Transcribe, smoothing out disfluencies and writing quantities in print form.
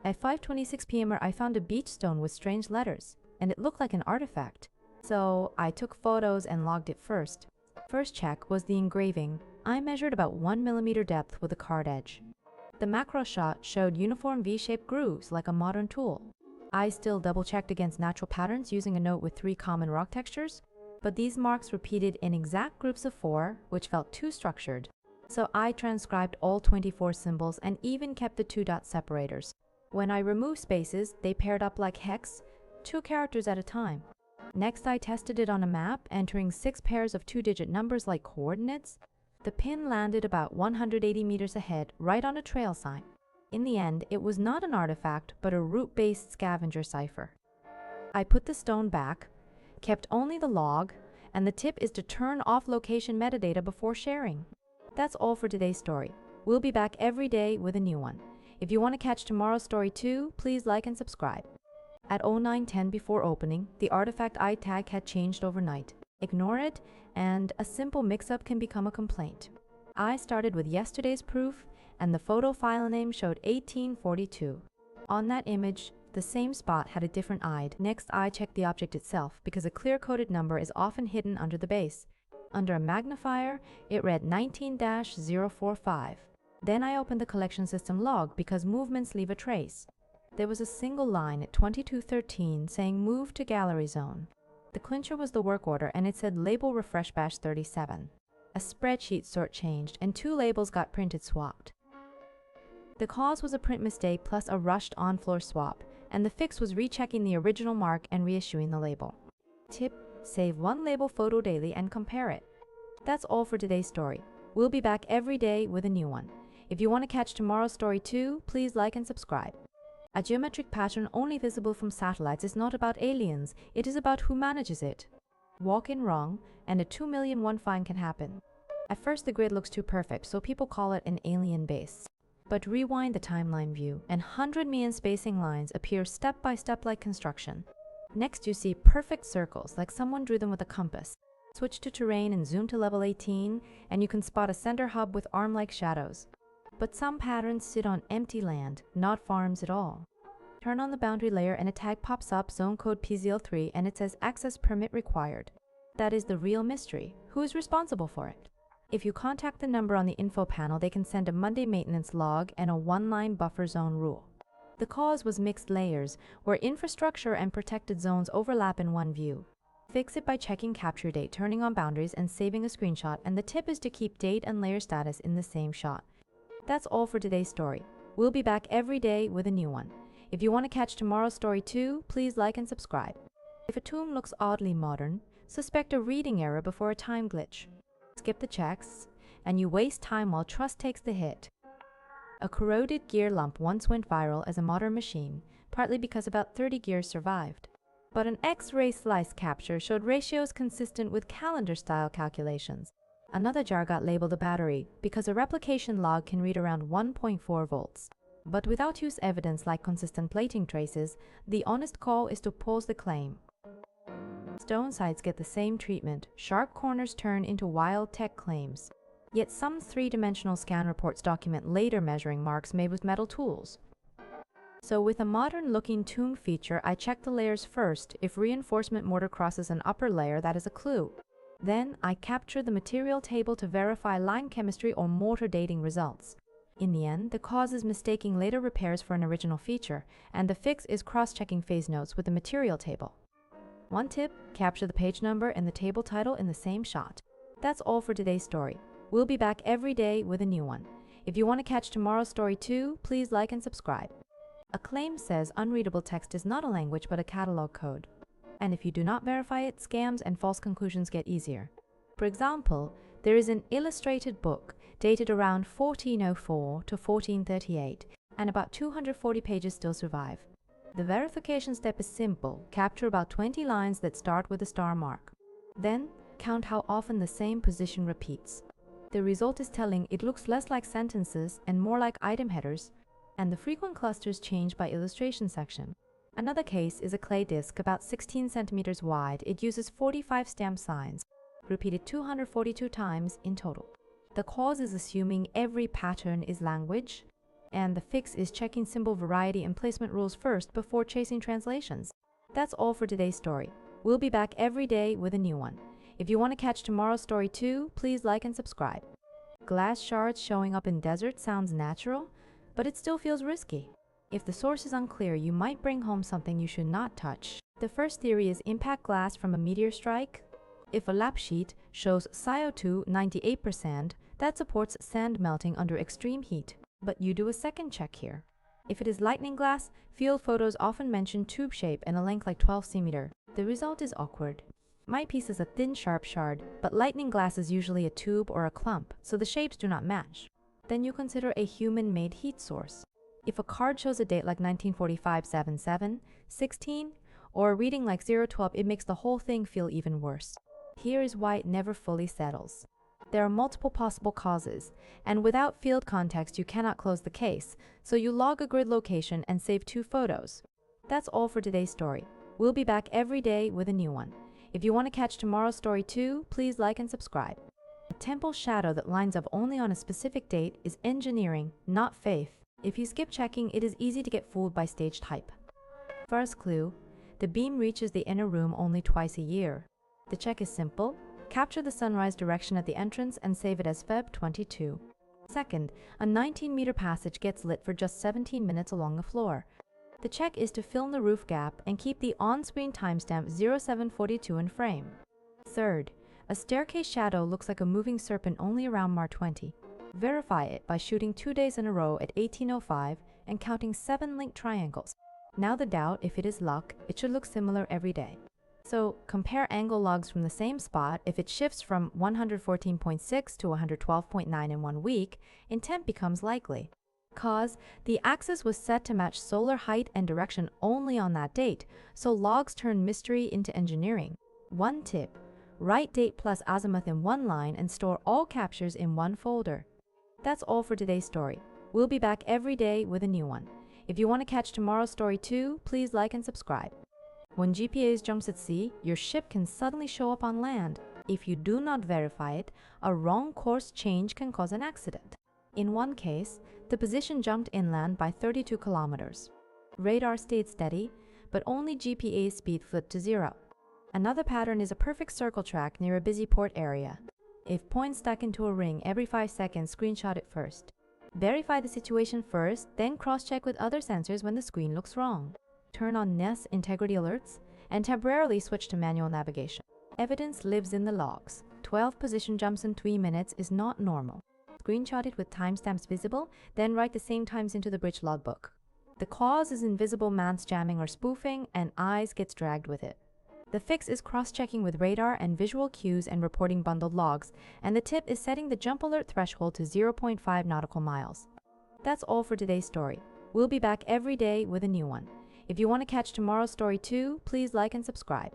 At 5:26 p.m. I found a beach stone with strange letters, and it looked like an artifact. So I took photos and logged it first. First check was the engraving. I measured about 1 millimeter depth with a card edge. The macro shot showed uniform V-shaped grooves like a modern tool. I still double-checked against natural patterns using a note with 3 common rock textures, but these marks repeated in exact groups of 4, which felt too structured. So I transcribed all 24 symbols and even kept the 2 dot separators. When I removed spaces, they paired up like hex, 2 characters at a time. Next, I tested it on a map, entering 6 pairs of 2-digit numbers like coordinates. The pin landed about 180 meters ahead, right on a trail sign. In the end, it was not an artifact, but a route-based scavenger cipher. I put the stone back, kept only the log, and the tip is to turn off location metadata before sharing. That's all for today's story. We'll be back every day with a new one. If you want to catch tomorrow's story too, please like and subscribe. At 09:10 before opening, the artifact I tag had changed overnight. Ignore it, and a simple mix-up can become a complaint. I started with yesterday's proof, and the photo file name showed 1842. On that image, the same spot had a different ID. Next, I checked the object itself, because a clear-coded number is often hidden under the base. Under a magnifier, it read 19-045. Then I opened the collection system log because movements leave a trace. There was a single line at 2213 saying move to gallery zone. The clincher was the work order and it said label refresh bash 37. A spreadsheet sort changed and 2 labels got printed swapped. The cause was a print mistake plus a rushed on-floor swap, and the fix was rechecking the original mark and reissuing the label. Tip: save 1 label photo daily and compare it. That's all for today's story. We'll be back every day with a new one. If you want to catch tomorrow's story too, please like and subscribe. A geometric pattern only visible from satellites is not about aliens, it is about who manages it. Walk in wrong, and a 2 million one find can happen. At first the grid looks too perfect, so people call it an alien base. But rewind the timeline view, and 100 million spacing lines appear step by step like construction. Next you see perfect circles, like someone drew them with a compass. Switch to terrain and zoom to level 18, and you can spot a center hub with arm-like shadows. But some patterns sit on empty land, not farms at all. Turn on the boundary layer and a tag pops up, zone code PZL3, and it says access permit required. That is the real mystery. Who is responsible for it? If you contact the number on the info panel, they can send a Monday maintenance log and a 1-line buffer zone rule. The cause was mixed layers, where infrastructure and protected zones overlap in one view. Fix it by checking capture date, turning on boundaries, and saving a screenshot, and the tip is to keep date and layer status in the same shot. That's all for today's story. We'll be back every day with a new one. If you want to catch tomorrow's story too, please like and subscribe. If a tomb looks oddly modern, suspect a reading error before a time glitch. Skip the checks, and you waste time while trust takes the hit. A corroded gear lump once went viral as a modern machine, partly because about 30 gears survived. But an X-ray slice capture showed ratios consistent with calendar-style calculations. Another jar got labeled a battery because a replication log can read around 1.4 volts. But without use evidence like consistent plating traces, the honest call is to pause the claim. Stone sites get the same treatment. Sharp corners turn into wild tech claims. Yet some 3-dimensional scan reports document later measuring marks made with metal tools. So with a modern-looking tomb feature, I check the layers first. If reinforcement mortar crosses an upper layer, that is a clue. Then I capture the material table to verify line chemistry or mortar dating results. In the end, the cause is mistaking later repairs for an original feature, and the fix is cross-checking phase notes with the material table. One tip: capture the page number and the table title in the same shot. That's all for today's story. We'll be back every day with a new one. If you want to catch tomorrow's story too, please like and subscribe. A claim says unreadable text is not a language but a catalog code. And if you do not verify it, scams and false conclusions get easier. For example, there is an illustrated book dated around 1404 to 1438, and about 240 pages still survive. The verification step is simple. Capture about 20 lines that start with a star mark. Then, count how often the same position repeats. The result is telling. It looks less like sentences and more like item headers, and the frequent clusters change by illustration section. Another case is a clay disc about 16 centimeters wide. It uses 45 stamp signs, repeated 242 times in total. The cause is assuming every pattern is language, and the fix is checking symbol variety and placement rules first before chasing translations. That's all for today's story. We'll be back every day with a new one. If you want to catch tomorrow's story too, please like and subscribe. Glass shards showing up in desert sounds natural, but it still feels risky. If the source is unclear, you might bring home something you should not touch. The first theory is impact glass from a meteor strike. If a lap sheet shows CO2 98%, that supports sand melting under extreme heat. But you do a second check here. If it is lightning glass, field photos often mention tube shape and a length like 12 cm. The result is awkward. My piece is a thin, sharp shard, but lightning glass is usually a tube or a clump, so the shapes do not match. Then you consider a human-made heat source. If a card shows a date like 1945-77, 16, or a reading like 012, it makes the whole thing feel even worse. Here is why it never fully settles. There are multiple possible causes, and without field context you cannot close the case, so you log a grid location and save 2 photos. That's all for today's story. We'll be back every day with a new one. If you want to catch tomorrow's story too, please like and subscribe. A temple shadow that lines up only on a specific date is engineering, not faith. If you skip checking, it is easy to get fooled by stage type. First clue, the beam reaches the inner room only twice a year. The check is simple. Capture the sunrise direction at the entrance and save it as Feb 22. Second, a 19-meter passage gets lit for just 17 minutes along the floor. The check is to fill in the roof gap and keep the on-screen timestamp 0742 in frame. Third, a staircase shadow looks like a moving serpent only around Mar 20. Verify it by shooting 2 days in a row at 1805 and counting 7 linked triangles. Now the doubt, if it is luck, it should look similar every day. So compare angle logs from the same spot. If it shifts from 114.6 to 112.9 in 1 week, intent becomes likely. Cause, the axis was set to match solar height and direction only on that date, so logs turn mystery into engineering. One tip, write date plus azimuth in one line and store all captures in one folder. That's all for today's story. We'll be back every day with a new one. If you want to catch tomorrow's story too, please like and subscribe. When GPS jumps at sea, your ship can suddenly show up on land. If you do not verify it, a wrong course change can cause an accident. In one case, the position jumped inland by 32 kilometers. Radar stayed steady, but only GPA speed flipped to 0. Another pattern is a perfect circle track near a busy port area. If points stack into a ring every 5 seconds, screenshot it first. Verify the situation first, then cross-check with other sensors when the screen looks wrong. Turn on NES integrity alerts, and temporarily switch to manual navigation. Evidence lives in the logs. 12 position jumps in 3 minutes is not normal. Screenshot it with timestamps visible, then write the same times into the bridge logbook. The cause is invisible man's jamming or spoofing, and eyes gets dragged with it. The fix is cross-checking with radar and visual cues and reporting bundled logs, and the tip is setting the jump alert threshold to 0.5 nautical miles. That's all for today's story. We'll be back every day with a new one. If you want to catch tomorrow's story too, please like and subscribe.